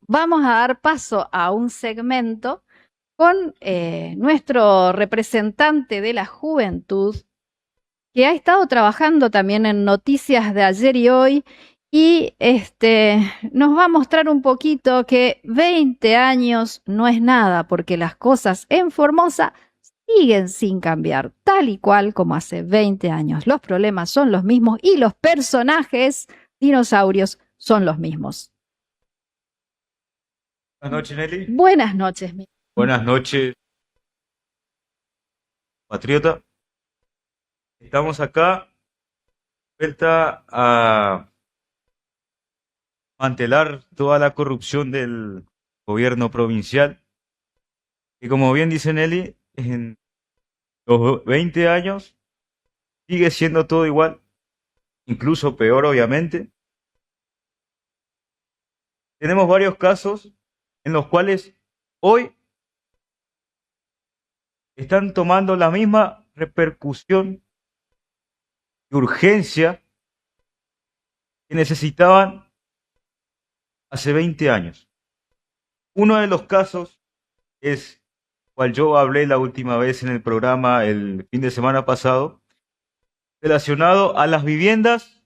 vamos a dar paso a un segmento con nuestro representante de la juventud, que ha estado trabajando también en noticias de ayer y hoy, y nos va a mostrar un poquito que 20 años no es nada, porque las cosas en Formosa siguen sin cambiar, tal y cual como hace 20 años. Los problemas son los mismos y los personajes dinosaurios son los mismos. Buenas noches, Nelly. Buenas noches, Buenas noches, patriota. Estamos acá, vuelta a mantelar toda la corrupción del gobierno provincial. Y como bien dice Nelly, en los 20 años sigue siendo todo igual, incluso peor, obviamente. Tenemos varios casos en los cuales hoy están tomando la misma repercusión y urgencia que necesitaban hace 20 años. Uno de los casos es, cual yo hablé la última vez en el programa el fin de semana pasado, relacionado a las viviendas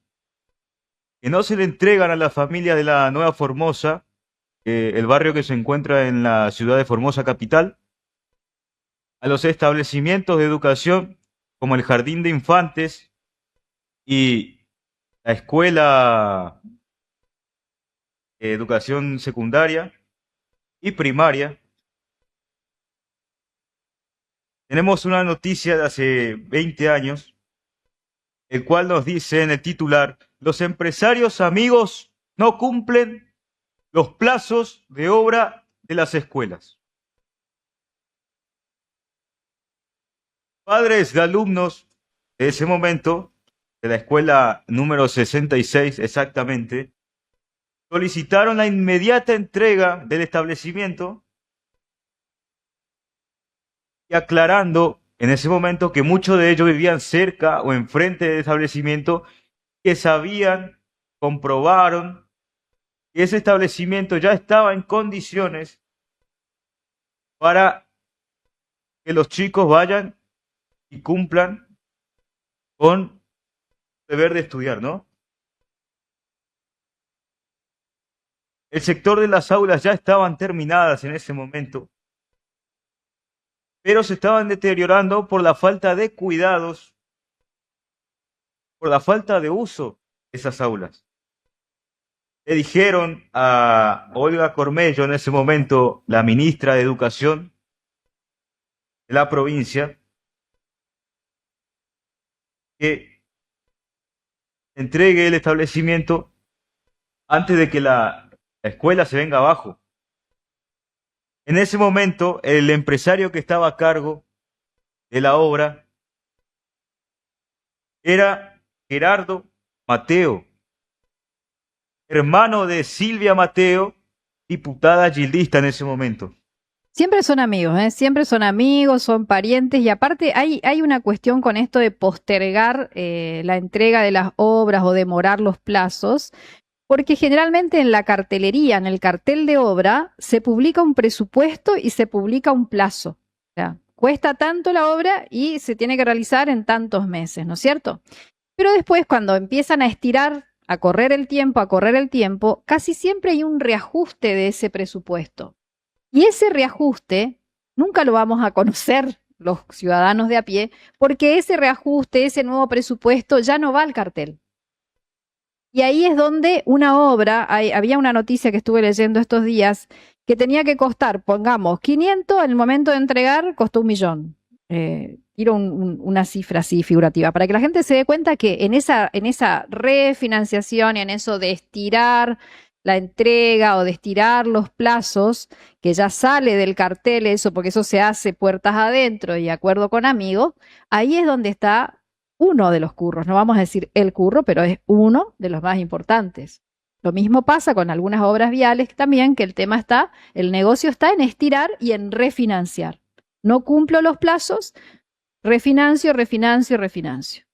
que no se le entregan a la familia de la Nueva Formosa, el barrio que se encuentra en la ciudad de Formosa capital, a los establecimientos de educación como el Jardín de Infantes y la Escuela de Educación Secundaria y Primaria. Tenemos una noticia de hace 20 años, el cual nos dice en el titular: los empresarios amigos no cumplen los plazos de obra de las escuelas. Padres de alumnos de ese momento, de la escuela número 66 exactamente, solicitaron la inmediata entrega del establecimiento y aclarando en ese momento que muchos de ellos vivían cerca o enfrente del establecimiento, que sabían, comprobaron que ese establecimiento ya estaba en condiciones para que los chicos vayan y cumplan con el deber de estudiar, ¿no? El sector de las aulas ya estaban terminadas en ese momento, pero se estaban deteriorando por la falta de cuidados, por la falta de uso de esas aulas. Le dijeron a Olga Cormello, en ese momento la ministra de Educación de la provincia, que entregue el establecimiento antes de que la escuela se venga abajo. En ese momento, el empresario que estaba a cargo de la obra era Gerardo Mateo, hermano de Silvia Mateo, diputada gildista en ese momento. Siempre son amigos, ¿eh? Siempre son amigos, son parientes y aparte hay una cuestión con esto de postergar la entrega de las obras o demorar los plazos, porque generalmente en la cartelería, en el cartel de obra, se publica un presupuesto y se publica un plazo. O sea, cuesta tanto la obra y se tiene que realizar en tantos meses, ¿no es cierto? Pero después cuando empiezan a estirar, a correr el tiempo, casi siempre hay un reajuste de ese presupuesto. Y ese reajuste nunca lo vamos a conocer los ciudadanos de a pie, porque ese reajuste, ese nuevo presupuesto ya no va al cartel. Y ahí es donde una obra, había una noticia que estuve leyendo estos días, que tenía que costar, pongamos, 500, en el momento de entregar costó 1.000.000. Tiro una cifra así figurativa, para que la gente se dé cuenta que en esa refinanciación y en eso de estirar la entrega o de estirar los plazos, que ya sale del cartel eso, porque eso se hace puertas adentro y acuerdo con amigos, ahí es donde está uno de los curros, no vamos a decir el curro, pero es uno de los más importantes. Lo mismo pasa con algunas obras viales también, que el tema está, el negocio está en estirar y en refinanciar. No cumplo los plazos, refinancio, refinancio, refinancio.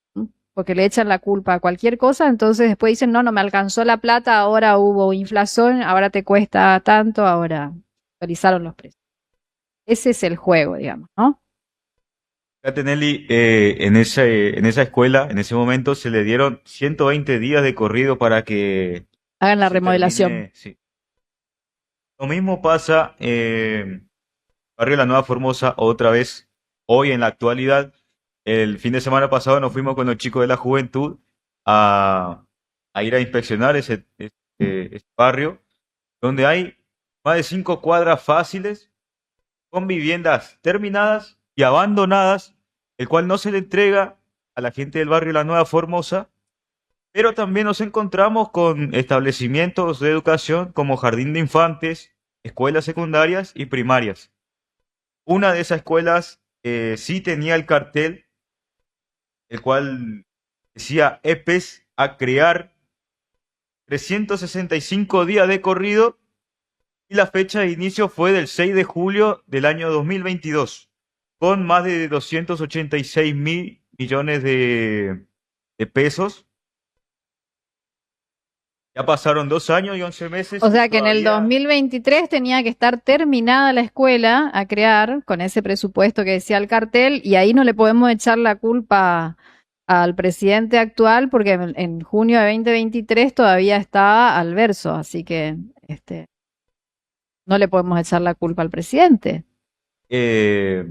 porque le echan la culpa a cualquier cosa, entonces después dicen, no, no me alcanzó la plata, ahora hubo inflación, ahora te cuesta tanto, ahora actualizaron los precios. Ese es el juego, digamos, ¿no? Fíjate, Nelly, en esa escuela, en ese momento, se le dieron 120 días de corrido para que Hagan la se remodelación. termine. Sí. Lo mismo pasa Barrio La Nueva Formosa, otra vez, hoy en la actualidad. El fin de semana pasado nos fuimos con los chicos de la juventud a, a ir a inspeccionar ese barrio, donde hay más de 5 cuadras fáciles con viviendas terminadas y abandonadas, el cual no se le entrega a la gente del barrio La Nueva Formosa, pero también nos encontramos con establecimientos de educación como jardín de infantes, escuelas secundarias y primarias. Una de esas escuelas sí tenía el cartel, el cual decía EPES a crear 365 días de corrido, y la fecha de inicio fue del 6 de julio del año 2022, con más de 286.000 millones de pesos. Ya pasaron 2 años y 11 meses O y sea que en el todavía 2023 tenía que estar terminada la escuela a crear con ese presupuesto que decía el cartel y ahí no le podemos echar la culpa al presidente actual porque en junio de 2023 todavía está al verso, así que no le podemos echar la culpa al presidente. eh,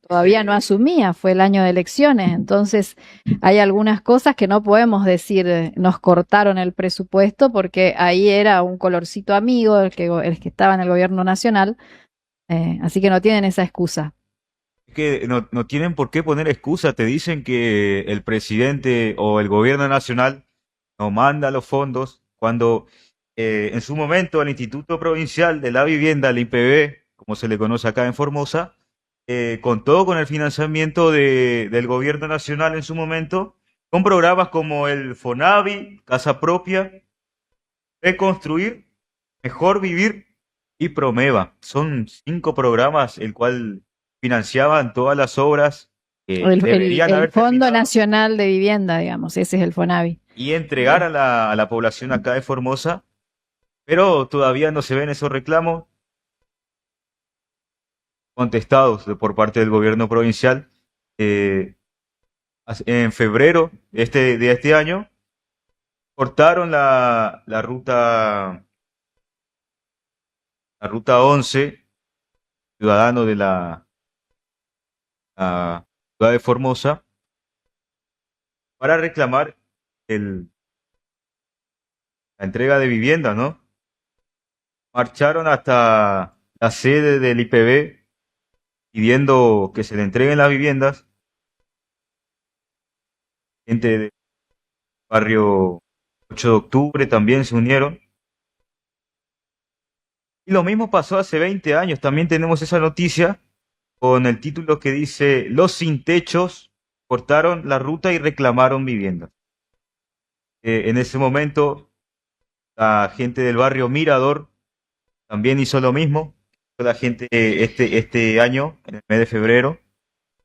Todavía no asumía, fue el año de elecciones, entonces hay algunas cosas que no podemos decir, nos cortaron el presupuesto porque ahí era un colorcito amigo el que estaba en el gobierno nacional, así que no tienen esa excusa. es que no tienen por qué poner excusa. Te dicen que el presidente o el gobierno nacional no manda los fondos cuando en su momento el Instituto Provincial de la Vivienda, el IPV, como se le conoce acá en Formosa, contó con el financiamiento del gobierno nacional en su momento, con programas como el FONAVI, Casa Propia, Reconstruir, Mejor Vivir y Promeva. Son 5 programas el cual financiaban todas las obras que deberían El haber Fondo terminado Nacional de Vivienda, digamos, ese es el FONAVI. y entregar a la población acá de Formosa, pero todavía no se ven esos reclamos contestados por parte del gobierno provincial. Eh, en febrero de este año cortaron la ruta 11, ciudadano de la ciudad de Formosa, para reclamar el, la entrega de vivienda, ¿no? Marcharon hasta la sede del IPB pidiendo que se le entreguen las viviendas. Gente del barrio 8 de octubre también se unieron. Y lo mismo pasó hace 20 años. También tenemos esa noticia con el título que dice: Los sin techos cortaron la ruta y reclamaron viviendas. En ese momento, la gente del barrio Mirador también hizo lo mismo. La gente este año, en el mes de febrero,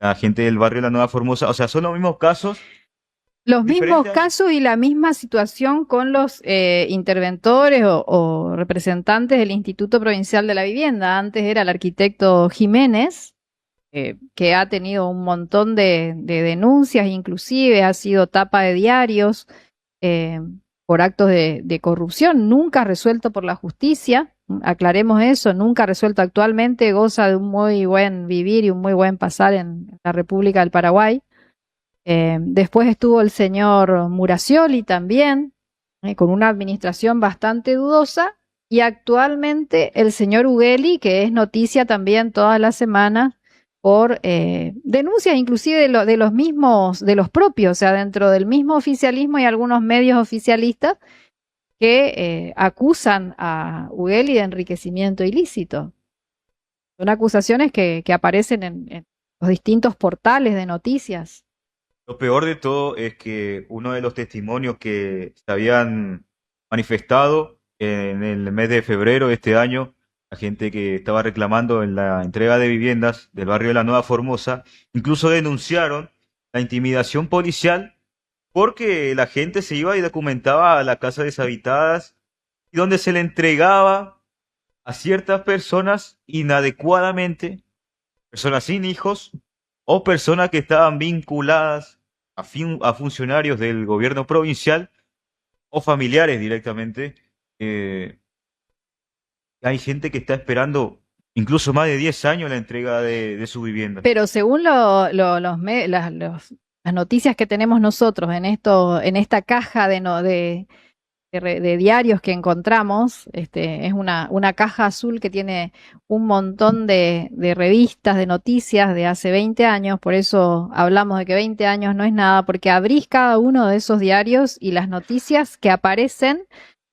la gente del barrio La Nueva Formosa, o sea, son los mismos casos, Los mismos diferentes años. casos y la misma situación con los interventores o representantes del Instituto Provincial de la Vivienda. Antes era el arquitecto Jiménez, que ha tenido un montón de denuncias, inclusive ha sido tapa de diarios eh, por actos de corrupción, nunca resuelto por la justicia. Aclaremos eso, nunca resuelto actualmente, goza de un muy buen vivir y un muy buen pasar en la República del Paraguay. Después estuvo el señor Muracioli también, con una administración bastante dudosa, y actualmente el señor Ugeli, que es noticia también todas las semanas por denuncias inclusive de los mismos, de los propios, o sea, dentro del mismo oficialismo y algunos medios oficialistas que acusan a Ugeli de enriquecimiento ilícito. Son acusaciones que aparecen en los distintos portales de noticias. Lo peor de todo es que uno de los testimonios que se habían manifestado en el mes de febrero de este año, la gente que estaba reclamando en la entrega de viviendas del barrio de la Nueva Formosa, incluso denunciaron la intimidación policial porque la gente se iba y documentaba a las casas deshabitadas y donde se le entregaba a ciertas personas inadecuadamente, personas sin hijos o personas que estaban vinculadas a funcionarios del gobierno provincial o familiares directamente. Eh, Hay gente que está esperando incluso más de 10 años la entrega de su vivienda. Pero según las noticias que tenemos nosotros en esta caja de diarios que encontramos, es una caja azul que tiene un montón de revistas, de noticias de hace 20 años, por eso hablamos de que 20 años no es nada, porque abrís cada uno de esos diarios y las noticias que aparecen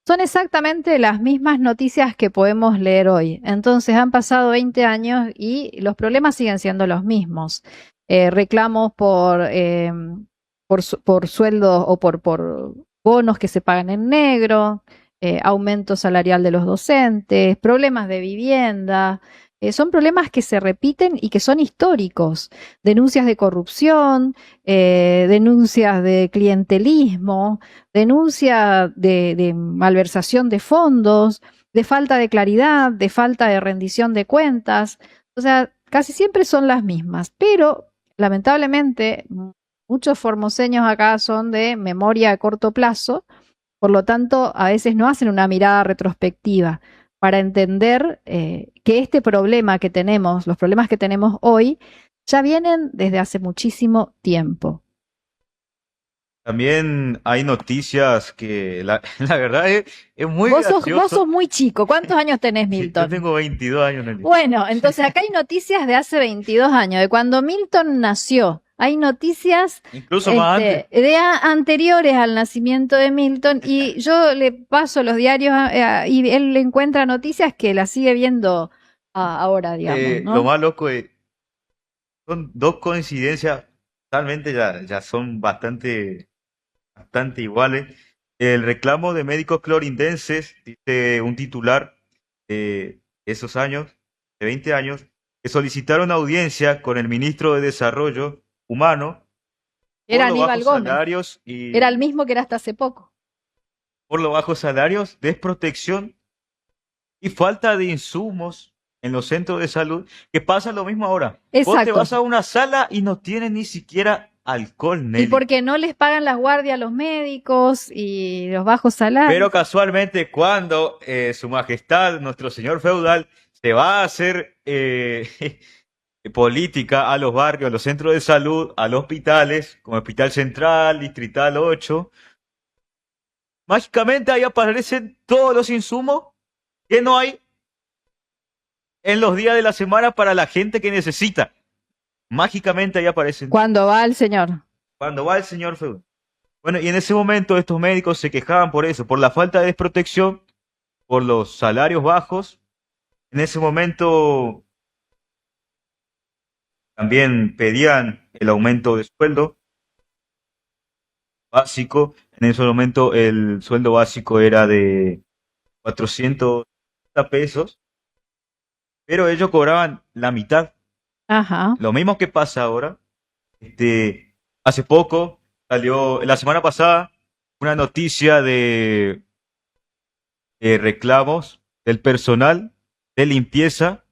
son exactamente las mismas noticias que podemos leer hoy. Entonces han pasado 20 años y los problemas siguen siendo los mismos. Reclamos por sueldos o por bonos que se pagan en negro, aumento salarial de los docentes, problemas de vivienda. Son problemas que se repiten y que son históricos. Denuncias de corrupción, denuncias de clientelismo, denuncia de malversación de fondos, de falta de claridad, de falta de rendición de cuentas. O sea, casi siempre son las mismas, pero lamentablemente muchos formoseños acá son de memoria a corto plazo, por lo tanto a veces no hacen una mirada retrospectiva para entender que este problema que tenemos, los problemas que tenemos hoy, ya vienen desde hace muchísimo tiempo. También hay noticias que la verdad es muy Vos sos gracioso. muy chico. ¿Cuántos años tenés, Sí, yo Milton? tengo 22 años, Nelly. Bueno, entonces acá hay noticias de hace 22 años, de cuando Milton nació. Hay noticias Incluso más antes. anteriores al nacimiento de Milton y yo le paso los diarios y él le encuentra noticias que las sigue viendo ahora, digamos, ¿no? Lo más loco es, son dos coincidencias, totalmente ya son bastante iguales. El reclamo de médicos clorindenses, dice un titular de esos años, de 20 años, que solicitaron audiencia con el ministro de Desarrollo Humano Era por los Aníbal bajos Gómez. salarios y Era el mismo que era hasta hace poco. por los bajos salarios, desprotección y falta de insumos en los centros de salud, que pasa lo mismo ahora. Vos te Exacto. vas a una sala y no tienen ni siquiera alcohol, Y Nelly. porque no les pagan las guardias a los médicos y los bajos salarios. Pero casualmente cuando Su Majestad, nuestro señor feudal, se va a hacer política a los barrios, a los centros de salud, a los hospitales, como Hospital Central, Distrital 8, mágicamente ahí aparecen todos los insumos que no hay en los días de la semana para la gente que necesita. Mágicamente ahí aparecen. Cuando va el señor. Cuando va el señor feudal. Bueno, y en ese momento estos médicos se quejaban por eso, por la falta de desprotección, por los salarios bajos. En ese momento también pedían el aumento de sueldo básico. En ese momento el sueldo básico era de 400 pesos, pero ellos cobraban la mitad. Ajá. Lo mismo que pasa ahora. Hace poco salió, la semana pasada, una noticia de reclamos del personal de limpieza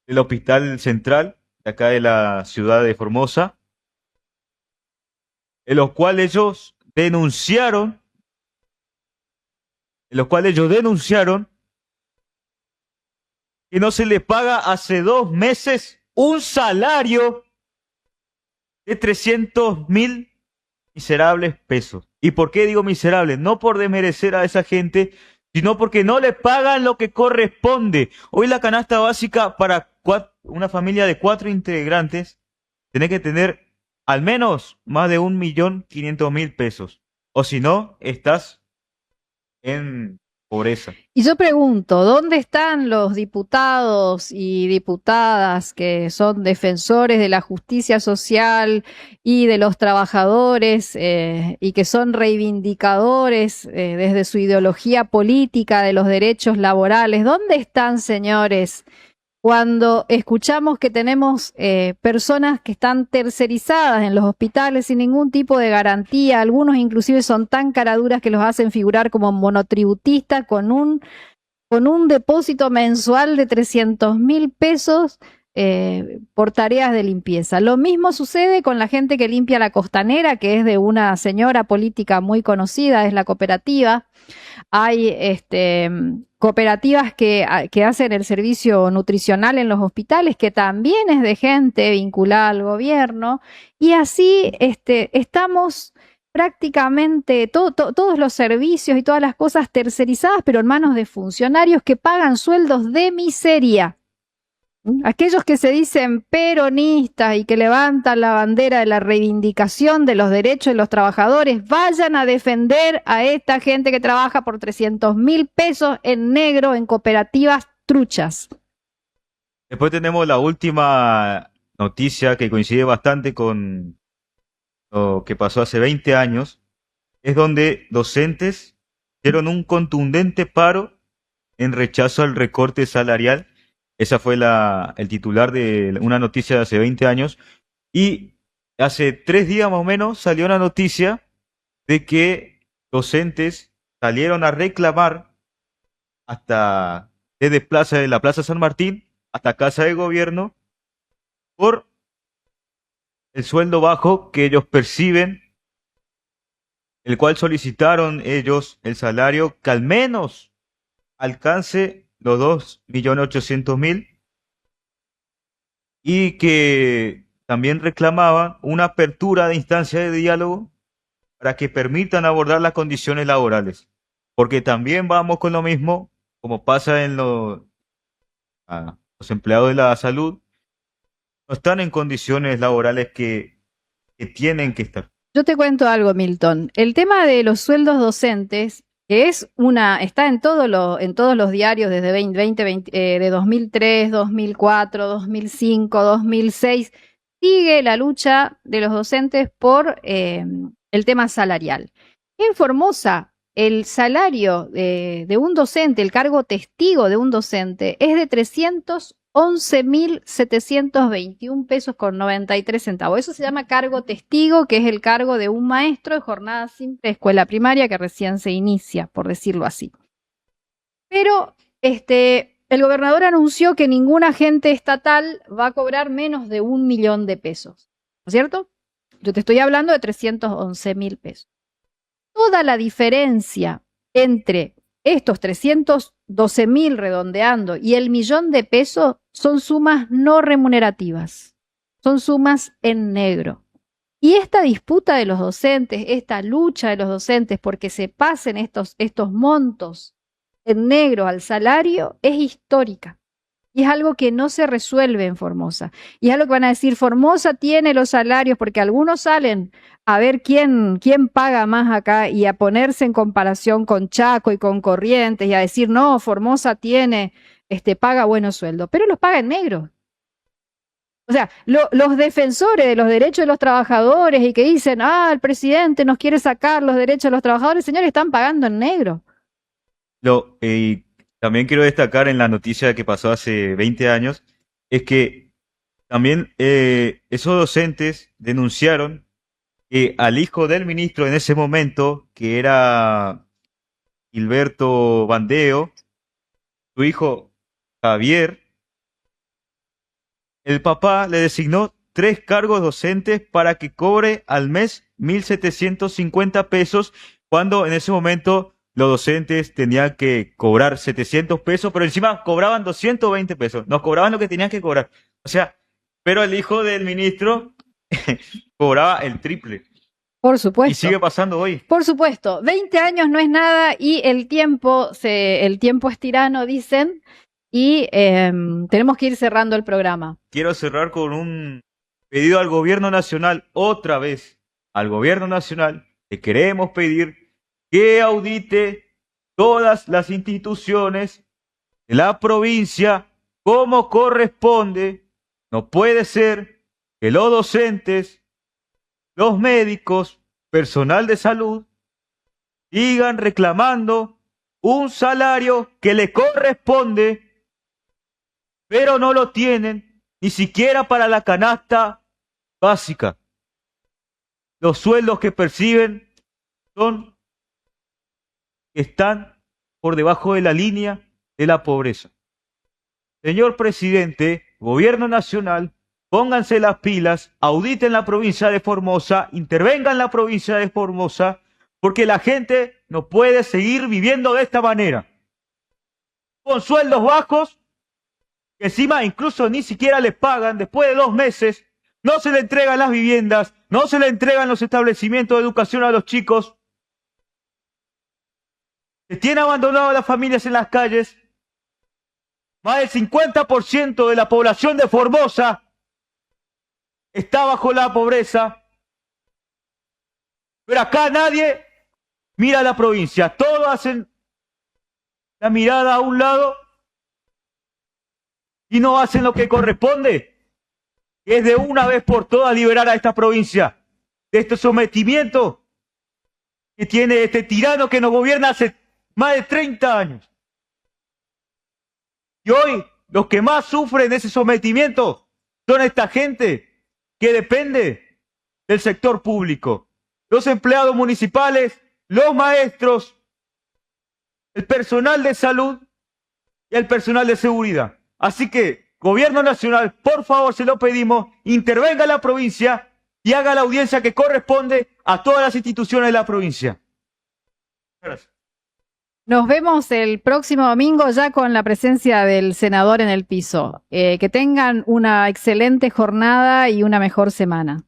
del Hospital Central de acá de la ciudad de Formosa, en los cuales ellos denunciaron, que no se le paga hace 2 meses un salario de 300.000 miserables pesos. ¿Y por qué digo miserables? No por desmerecer a esa gente, sino porque no le pagan lo que corresponde. Hoy la canasta básica para una familia de 4 integrantes tiene que tener al menos más de 1.500.000 pesos. O si no, estás en pobreza. Y yo pregunto, ¿dónde están los diputados y diputadas que son defensores de la justicia social y de los trabajadores y que son reivindicadores desde su ideología política de los derechos laborales? ¿Dónde están, señores, cuando escuchamos que tenemos personas que están tercerizadas en los hospitales sin ningún tipo de garantía, algunos inclusive son tan caraduras que los hacen figurar como monotributistas con un depósito mensual de 300.000 pesos por tareas de limpieza. Lo mismo sucede con la gente que limpia la costanera, que es de una señora política muy conocida, es la cooperativa. Hay cooperativas que hacen el servicio nutricional en los hospitales, que también es de gente vinculada al gobierno, y así estamos prácticamente todos los servicios y todas las cosas tercerizadas, pero en manos de funcionarios que pagan sueldos de miseria. Aquellos que se dicen peronistas y que levantan la bandera de la reivindicación de los derechos de los trabajadores, vayan a defender a esta gente que trabaja por 300.000 pesos en negro en cooperativas truchas. Después tenemos la última noticia que coincide bastante con lo que pasó hace 20 años. Es donde docentes hicieron un contundente paro en rechazo al recorte salarial. Esa fue el titular de una noticia de hace 20 años. Y hace 3 días más o menos salió una noticia de que docentes salieron a reclamar hasta desde la Plaza San Martín hasta Casa de Gobierno por el sueldo bajo que ellos perciben, el cual solicitaron ellos el salario que al menos alcance los 2.800.000 y que también reclamaban una apertura de instancia de diálogo para que permitan abordar las condiciones laborales. Porque también vamos con lo mismo, como pasa en los empleados de la salud, no están en condiciones laborales que tienen que estar. Yo te cuento algo, Milton. El tema de los sueldos docentes, que está en todos los diarios desde 2020, de 2003, 2004, 2005, 2006, sigue la lucha de los docentes por el tema salarial. En Formosa, el salario de un docente, el cargo testigo de un docente, es de 311.721 pesos con 93 centavos. Eso se llama cargo testigo, que es el cargo de un maestro de jornada simple de escuela primaria que recién se inicia, por decirlo así. Pero el gobernador anunció que ningún agente estatal va a cobrar menos de 1 millón de pesos, ¿no es cierto? Yo te estoy hablando de 311.000 pesos. Toda la diferencia entre estos 312.000 redondeando y el millón de pesos son sumas no remunerativas, son sumas en negro. Y esta disputa de los docentes, esta lucha de los docentes porque se pasen estos montos en negro al salario es histórica. Y es algo que no se resuelve en Formosa. Y es algo que van a decir, Formosa tiene los salarios, porque algunos salen a ver quién paga más acá y a ponerse en comparación con Chaco y con Corrientes y a decir, no, Formosa paga buenos sueldos, pero los paga en negro. O sea, los defensores de los derechos de los trabajadores y que dicen, el presidente nos quiere sacar los derechos de los trabajadores, señores, están pagando en negro. También quiero destacar en la noticia que pasó hace 20 años, es que también esos docentes denunciaron que al hijo del ministro en ese momento, que era Gilberto Bandeo, su hijo Javier, el papá le designó 3 cargos docentes para que cobre al mes 1.750 pesos, cuando en ese momento los docentes tenían que cobrar 700 pesos, pero encima cobraban 220 pesos. Nos cobraban lo que tenían que cobrar. O sea, pero el hijo del ministro cobraba el triple. Por supuesto. Y sigue pasando hoy. Por supuesto. 20 años no es nada y el tiempo es tirano, dicen, y tenemos que ir cerrando el programa. Quiero cerrar con un pedido al gobierno nacional, otra vez, al gobierno nacional, le queremos pedir que audite todas las instituciones de la provincia como corresponde. No puede ser que los docentes, los médicos, personal de salud, sigan reclamando un salario que le corresponde pero no lo tienen ni siquiera para la canasta básica. Los sueldos que perciben están por debajo de la línea de la pobreza. Señor presidente, gobierno nacional, pónganse las pilas, auditen la provincia de Formosa, intervengan en la provincia de Formosa, porque la gente no puede seguir viviendo de esta manera. Con sueldos bajos, que encima incluso ni siquiera les pagan, después de 2 meses, no se le entregan las viviendas, no se le entregan los establecimientos de educación a los chicos. Se tienen abandonadas las familias en las calles. Más del 50% de la población de Formosa está bajo la pobreza. Pero acá nadie mira a la provincia. Todos hacen la mirada a un lado y no hacen lo que corresponde, que es de una vez por todas liberar a esta provincia de este sometimiento que tiene este tirano que nos gobierna hace más de 30 años. Y hoy los que más sufren de ese sometimiento son esta gente que depende del sector público. Los empleados municipales, los maestros, el personal de salud y el personal de seguridad. Así que, gobierno nacional, por favor, se lo pedimos, intervenga en la provincia y haga la audiencia que corresponde a todas las instituciones de la provincia. Gracias. Nos vemos el próximo domingo ya con la presencia del senador en el piso. Que tengan una excelente jornada y una mejor semana.